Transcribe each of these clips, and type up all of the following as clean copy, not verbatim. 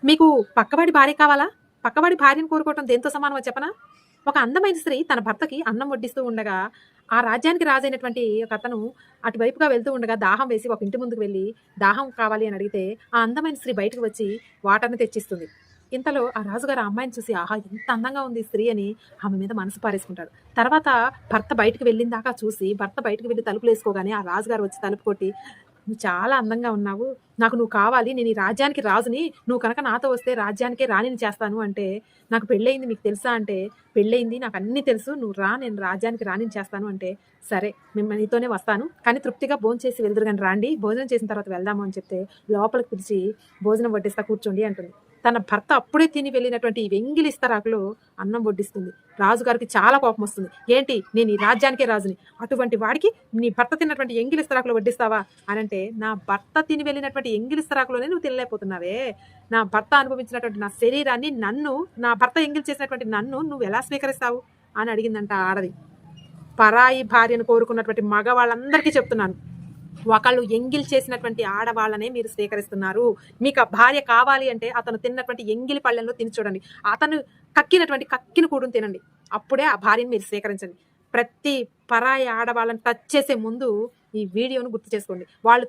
మీకు పక్కవాడి భార్య కావాలా? పక్కవాడి భార్యను కోరుకోవటం దేనితో సమానమో చెప్పనా? ఒక అందమైన స్త్రీ తన భర్తకి అన్నం వడ్డిస్తూ ఉండగా, ఆ రాజ్యానికి రాజైనటువంటి ఒకతను అటువైపుగా వెళ్తూ ఉండగా దాహం వేసి ఒక ఇంటి ముందుకు వెళ్లి, దాహం కావాలి అని అడిగితే, ఆ అందమైన స్త్రీ బయటకు వచ్చి వాటర్‌ని తెచ్చిస్తుంది. ఇంతలో ఆ రాజుగారు ఆ అమ్మాయిని చూసి, ఆహా! ఎంత అందంగా ఉంది ఈ స్త్రీ అని ఆమె మీద మనసు పారేసుకుంటాడు. తర్వాత భర్త బయటికి వెళ్ళిందాకా చూసి, భర్త బయటికి వెళ్లి తలుపులేసుకోగానే ఆ రాజుగారు వచ్చి తలుపు కొట్టి, "నువ్వు చాలా అందంగా ఉన్నావు. నాకు నువ్వు కావాలి. నేను ఈ రాజ్యానికి రాజుని. నువ్వు కనుక నాతో వస్తే రాజ్యానికే రాణిని చేస్తాను" అంటే, "నాకు పెళ్లయింది మీకు తెలుసా?" అంటే, "పెళ్లయింది. నాకన్నీ తెలుసు. నువ్వు రా. నేను రాజ్యానికి రాణిని చేస్తాను" అంటే, "సరే. నీతోనే వస్తాను. కానీ తృప్తిగా భోంచేసి వెళ్దురు గాని రాండి. భోజనం చేసిన తర్వాత వెళ్దాము" అని చెప్తే, లోపలికి పిలిచి భోజనం వడ్డిస్తా కూర్చోండి అంటుంది. తన భర్త అప్పుడే తిని వెళ్ళినటువంటి ఈ వెంగిలి ఇస్తరాకులో అన్నం వడ్డిస్తుంది. రాజుగారికి చాలా కోపమొస్తుంది. "ఏంటి నేను ఈ రాజ్యానికే రాజుని. అటువంటి వాడికి నీ భర్త తిన్నటువంటి ఎంగిలి ఇస్తరాకులో వడ్డిస్తావా?" అనంటే, "నా భర్త తిని వెళ్ళినటువంటి ఎంగిలి ఇస్తరాకులోనే నువ్వు తినలేకపోతున్నావే. నా భర్త అనుభవించినటువంటి నా శరీరాన్ని నా భర్త ఎంగిలి చేసినటువంటి నన్ను నువ్వెలా స్వీకరిస్తావు?" అని అడిగిందంట ఆ ఆడది. పరాయి భార్యను కోరుకున్నటువంటి మగవాళ్ళందరికీ చెప్తున్నాను. ఒకళ్ళు ఎంగిల్ చేసినటువంటి ఆడవాళ్ళనే మీరు స్వీకరిస్తున్నారు. మీకు ఆ భార్య కావాలి అంటే అతను తిన్నటువంటి ఎంగిలి పళ్ళెంలో తిని చూడండి. అతను కక్కిన కూడును తినండి. అప్పుడే ఆ భార్యని మీరు స్వీకరించండి. ప్రతి పరాయి ఆడవాళ్ళని టచ్ చేసే ముందు ఈ వీడియోను గుర్తు చేసుకోండి. వాళ్ళు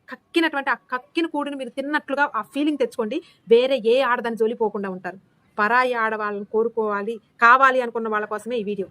కక్కినటువంటి ఆ కక్కిన కూడుని మీరు తిన్నట్లుగా ఆ ఫీలింగ్ తెచ్చుకోండి. వేరే ఏ ఆడదాని జోలికి పోకుండా ఉంటారు. పరాయి ఆడవాళ్ళని కావాలి అనుకున్న వాళ్ళ కోసమే ఈ వీడియో.